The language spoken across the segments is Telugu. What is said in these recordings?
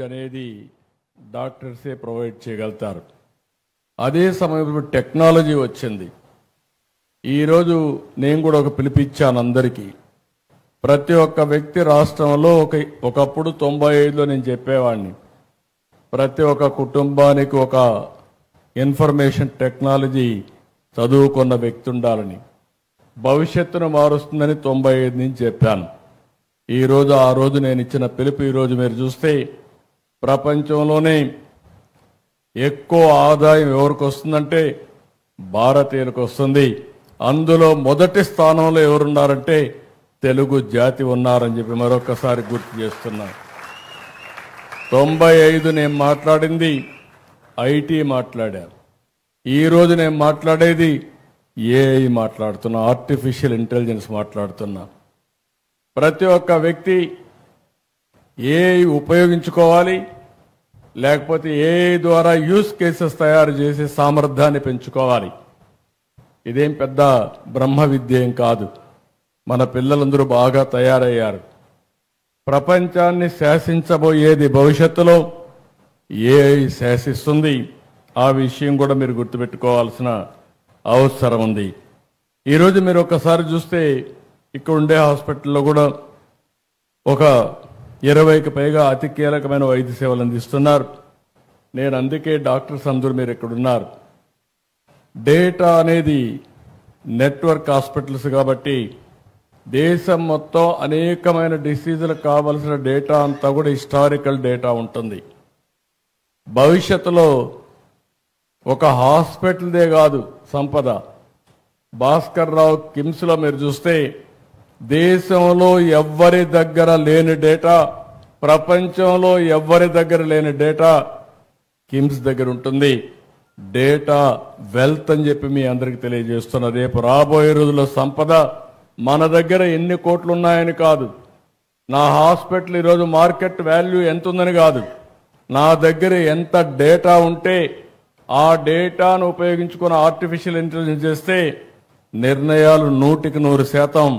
నాలెడ్జ్ అనేది డాక్టర్సే ప్రొవైడ్ చేయగలుగుతారు. అదే సమయంలో టెక్నాలజీ వచ్చింది. ఈరోజు నేను కూడా ఒక పిలిపిచ్చాను అందరికీ. ప్రతి ఒక్క వ్యక్తి రాష్ట్రంలో ఒకప్పుడు 95లో నేను చెప్పేవాడిని, ప్రతి ఒక్క కుటుంబానికి ఒక ఇన్ఫర్మేషన్ టెక్నాలజీ చదువుకున్న వ్యక్తి ఉండాలని, భవిష్యత్తును మారుస్తుందని 95 నుంచి చెప్పాను. ఈరోజు ఆ రోజు నేను ఇచ్చిన పిలుపు ఈరోజు మీరు చూస్తే ప్రపంచంలోనే ఎక్కువ ఆదాయం ఎవరికి వస్తుందంటే భారతీయులకు వస్తుంది. అందులో మొదటి స్థానంలో ఎవరున్నారంటే తెలుగు జాతి ఉన్నారని చెప్పి మరొకసారి గుర్తు చేస్తున్నా. 95 నేను మాట్లాడింది ఐటీ మాట్లాడాను. ఈరోజు నేను మాట్లాడేది ఏఐ మాట్లాడుతున్నా, ఆర్టిఫిషియల్ ఇంటెలిజెన్స్ మాట్లాడుతున్నా. ప్రతి ఒక్క వ్యక్తి ఏఐ ఉపయోగించుకోవాలి, లేకపోతే ఏఐ ద్వారా యూస్ కేసెస్ తయారు చేసే సామర్థ్యాన్ని పెంచుకోవాలి. ఇదేం పెద్ద బ్రహ్మ విద్య ఏం కాదు. మన పిల్లలందరూ బాగా తయారయ్యారు. ప్రపంచాన్ని శాసించబోయేది భవిష్యత్తులో ఏఐ శాసిస్తుంది. ఆ విషయం కూడా మీరు గుర్తుపెట్టుకోవాల్సిన అవసరం ఉంది. ఈరోజు మీరు ఒకసారి చూస్తే ఇక్కడ ఉండే హాస్పిటల్లో కూడా ఒక 20కి పైగా అతి కీలకమైన వైద్య సేవలు అందిస్తున్నారు. నేను అందుకే డాక్టర్స్ అందరూ మీరు ఇక్కడ ఉన్నారు. డేటా అనేది నెట్వర్క్ హాస్పిటల్స్ కాబట్టి దేశం మొత్తం అనేకమైన డిసీజులకు కావలసిన డేటా అంతా కూడా హిస్టారికల్ డేటా ఉంటుంది. భవిష్యత్తులో ఒక హాస్పిటల్దే కాదు సంపద. భాస్కర్ రావు కిమ్స్లో మీరు చూస్తే దేశంలో ఎవ్వరి దగ్గర లేని డేటా, ప్రపంచంలో ఎవ్వరి దగ్గర లేని డేటా కిమ్స్ దగ్గర ఉంటుంది. డేటా వెల్త్ అని చెప్పి మీ అందరికి తెలియజేస్తున్నా. రేపు రాబోయే రోజుల్లో సంపద మన దగ్గర ఎన్ని కోట్లు ఉన్నాయని కాదు, నా హాస్పిటల్ ఈరోజు మార్కెట్ వాల్యూ ఎంత ఉందని కాదు, నా దగ్గర ఎంత డేటా ఉంటే ఆ డేటాను ఉపయోగించుకుని ఆర్టిఫిషియల్ ఇంటెలిజెన్స్ చేస్తే నిర్ణయాలు 100%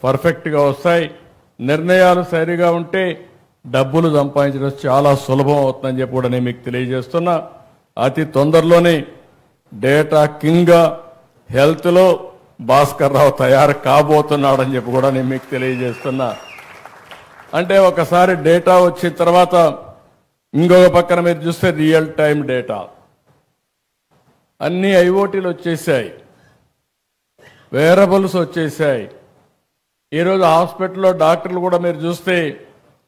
పర్ఫెక్ట్గా వస్తాయి. నిర్ణయాలు సరిగా ఉంటే డబ్బులు సంపాదించడం చాలా సులభం అవుతుందని చెప్పి కూడా నేను మీకు తెలియజేస్తున్నా. అతి తొందరలోనే డేటా కింగ్గా హెల్త్లో భాస్కర్ రావు తయారు కాబోతున్నాడని చెప్పి కూడా నేను మీకు తెలియజేస్తున్నా. అంటే ఒకసారి డేటా వచ్చిన తర్వాత ఇంకొక పక్కన మీరు చూస్తే రియల్ టైం డేటా అన్ని ఐఓటీలు వచ్చేసాయి, వేరబుల్స్ వచ్చేసాయి. ఈరోజు హాస్పిటల్లో డాక్టర్లు కూడా మీరు చూస్తే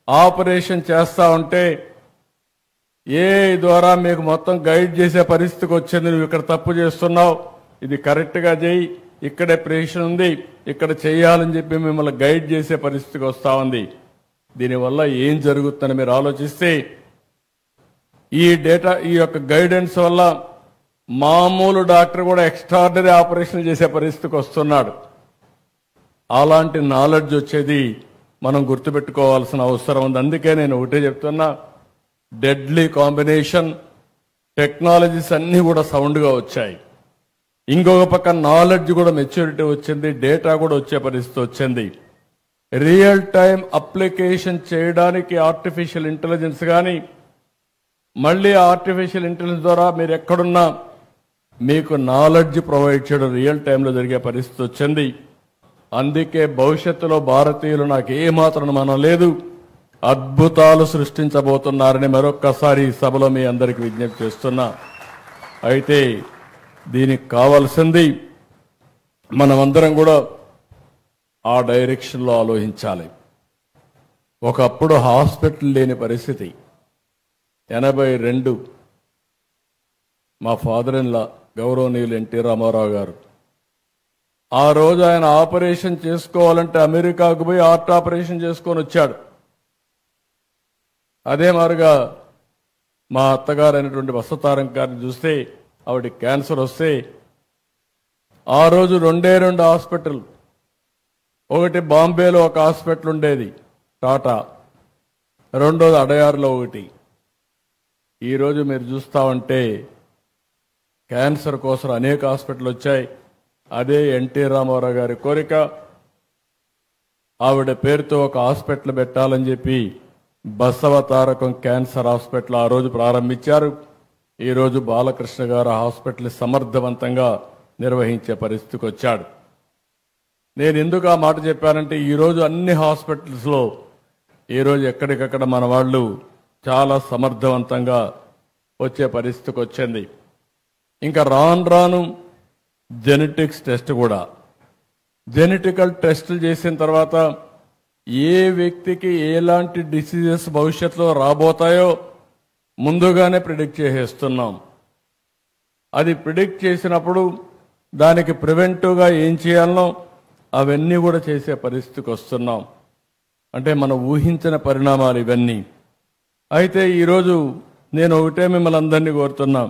ఆపరేషన్ చేస్తా ఉంటే ఏఐ ద్వారా మీకు మొత్తం గైడ్ చేసే పరిస్థితికి వచ్చింది. నువ్వు ఇక్కడ తప్పు చేస్తున్నావు, ఇది కరెక్ట్గా చేయి, ఇక్కడే ప్రేషన్ ఉంది, ఇక్కడ చేయాలని చెప్పి మిమ్మల్ని గైడ్ చేసే పరిస్థితికి వస్తూ ఉంది. దీనివల్ల ఏం జరుగుతుందని మీరు ఆలోచిస్తే ఈ డేటా, ఈ యొక్క గైడెన్స్ వల్ల మామూలు డాక్టర్ కూడా ఎక్స్ట్రాడినరీ ఆపరేషన్ చేసే పరిస్థితికి వస్తున్నాడు. అలాంటి నాలెడ్జ్ వచ్చేది మనం గుర్తుపెట్టుకోవాల్సిన అవసరం ఉంది. అందుకే నేను ఒకటే చెప్తున్నా, డెడ్లీ కాంబినేషన్ టెక్నాలజీస్ అన్నీ కూడా సౌండ్గా వచ్చాయి. ఇంకొక పక్క నాలెడ్జ్ కూడా మెచ్యూరిటీ వచ్చింది, డేటా కూడా వచ్చే పరిస్థితి వచ్చింది. రియల్ టైం అప్లికేషన్ చేయడానికి ఆర్టిఫిషియల్ ఇంటెలిజెన్స్ కానీ, మళ్ళీ ఆర్టిఫిషియల్ ఇంటెలిజెన్స్ ద్వారా మీరు ఎక్కడున్నా మీకు నాలెడ్జ్ ప్రొవైడ్ చేయడం రియల్ టైంలో జరిగే పరిస్థితి వచ్చింది. అందుకే భవిష్యత్తులో భారతీయులు నాకు ఏమాత్రం అనుమానం లేదు, అద్భుతాలు సృష్టించబోతున్నారని మరొక్కసారి ఈ సభలో మీ అందరికీ విజ్ఞప్తి చేస్తున్నా. అయితే దీనికి కావాల్సింది మనమందరం కూడా ఆ డైరెక్షన్లో ఆలోచించాలి. ఒకప్పుడు హాస్పిటల్ లేని పరిస్థితి. 82 మా ఫాదర్ ఇన్ లా గౌరవనీయులు ఎన్టీ రామారావు గారు, ఆ రోజు ఆయన ఆపరేషన్ చేసుకోవాలంటే అమెరికాకు పోయి హార్ట్ ఆపరేషన్ చేసుకొని వచ్చాడు. అదే మారుగా మా అత్తగారు అయినటువంటి వసతారం గారిని చూస్తే ఆవిడ క్యాన్సర్ వస్తే ఆ రోజు 2 హాస్పిటల్, ఒకటి బాంబేలో ఒక హాస్పిటల్ ఉండేది టాటా, రెండోది అడయార్లో ఒకటి. ఈరోజు మీరు చూస్తా ఉంటే క్యాన్సర్ కోసం అనేక హాస్పిటల్ వచ్చాయి. అదే ఎన్టీ రామారావు గారి కోరిక. ఆవిడ పేరుతో ఒక హాస్పిటల్ పెట్టాలని చెప్పి బసవతారకం క్యాన్సర్ హాస్పిటల్ ఆ రోజు ప్రారంభించారు. ఈరోజు బాలకృష్ణ గారు హాస్పిటల్ సమర్థవంతంగా నిర్వహించే పరిస్థితికి వచ్చాడు. నేను ఎందుకు ఆ మాట చెప్పానంటే ఈరోజు అన్ని హాస్పిటల్స్లో ఈరోజు ఎక్కడికక్కడ మన వాళ్ళు చాలా సమర్థవంతంగా వచ్చే పరిస్థితికి వచ్చింది. ఇంకా రాను రాను జెనెటిక్స్ టెస్ట్ కూడా, జెనెటికల్ టెస్టులు చేసిన తర్వాత ఏ వ్యక్తికి ఎలాంటి డిసీజెస్ భవిష్యత్తులో రాబోతాయో ముందుగానే ప్రిడిక్ట్ చేసేస్తున్నాం. అది ప్రిడిక్ట్ చేసినప్పుడు దానికి ప్రివెంటివ్గా ఏం చేయాలనో అవన్నీ కూడా చేసే పరిస్థితికి వస్తున్నాం. అంటే మనం ఊహించిన పరిణామాలు ఇవన్నీ. అయితే ఈరోజు నేను ఒకటే మిమ్మల్ని అందరినీ కోరుతున్నా,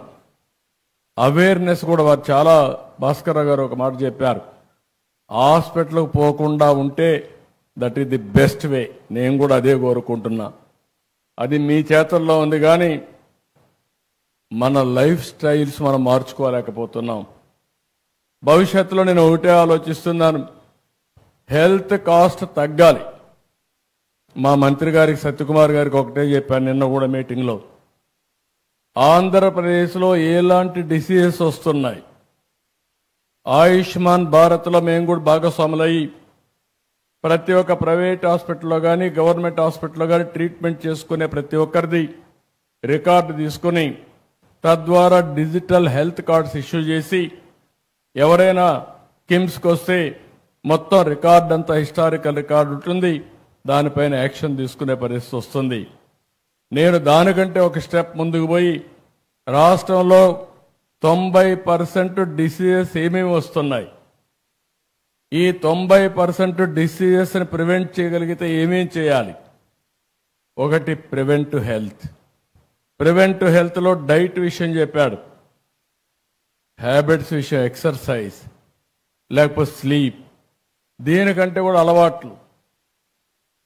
అవేర్నెస్ కూడా వారు చాలా భాస్కర్ గారు ఒక మాట చెప్పారు, హాస్పిటల్కి పోకుండా ఉంటే that is the best way. నేను కూడా అదే కోరుకుంటున్నా. అది మీ చేతుల్లో ఉంది, కానీ మన లైఫ్ స్టైల్స్ మనం మార్చుకోలేకపోతున్నాం. భవిష్యత్తులో నేను ఒకటే ఆలోచిస్తున్నాను, హెల్త్ కాస్ట్ తగ్గాలి. మా మంత్రి గారికి సత్యకుమార్ గారికి ఒకటే చెప్పాను నిన్న కూడా మీటింగ్లో, ఆంధ్రప్రదేశ్లో ఎలాంటి డిసీజెస్ వస్తున్నాయి, ఆయుష్మాన్ భారత్లో మేము కూడా భాగస్వాములయ్యి ప్రతి ఒక్క ప్రైవేట్ హాస్పిటల్లో కానీ గవర్నమెంట్ హాస్పిటల్లో కానీ ట్రీట్మెంట్ చేసుకునే ప్రతి ఒక్కరిది రికార్డు తీసుకుని తద్వారా డిజిటల్ హెల్త్ కార్డ్స్ ఇష్యూ చేసి ఎవరైనా కిమ్స్కి వస్తే మొత్తం రికార్డు అంతా హిస్టారికల్ రికార్డు ఉంటుంది, దానిపైన యాక్షన్ తీసుకునే పరిస్థితి వస్తుంది. నేను దానికంటే ఒక స్టెప్ ముందుకు పోయి రాష్ట్రంలో 90% డిసీజెస్ ఏమేమి వస్తున్నాయి, ఈ 90% డిసీజెస్ని ప్రివెంట్ చేయగలిగితే ఏమేం చేయాలి. ఒకటి ప్రివెంటివ్ హెల్త్. ప్రివెంటివ్ హెల్త్లో డైట్ విషయం చెప్పాడు, హ్యాబిట్స్ విషయం, ఎక్సర్సైజ్, లేకపోతే స్లీప్, దీనికంటే కూడా అలవాట్లు,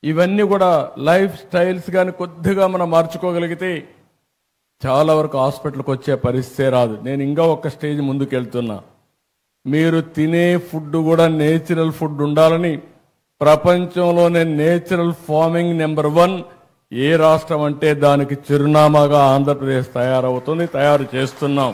ఇవన్నీ కూడా లైఫ్ స్టైల్స్ కానీ కొద్దిగా మనం మార్చుకోగలిగితే చాలా వరకు హాస్పిటల్కి వచ్చే పరిస్థితే రాదు. నేను ఇంకా ఒక స్టేజ్ ముందుకు వెళ్తున్నా. మీరు తినే ఫుడ్ కూడా నేచురల్ ఫుడ్ ఉండాలని ప్రపంచంలోనే నేచురల్ ఫార్మింగ్ నెంబర్ 1 ఏ రాష్ట్రం అంటే దానికి చిరునామాగా ఆంధ్రప్రదేశ్ తయారవుతుంది, తయారు చేస్తున్నాం.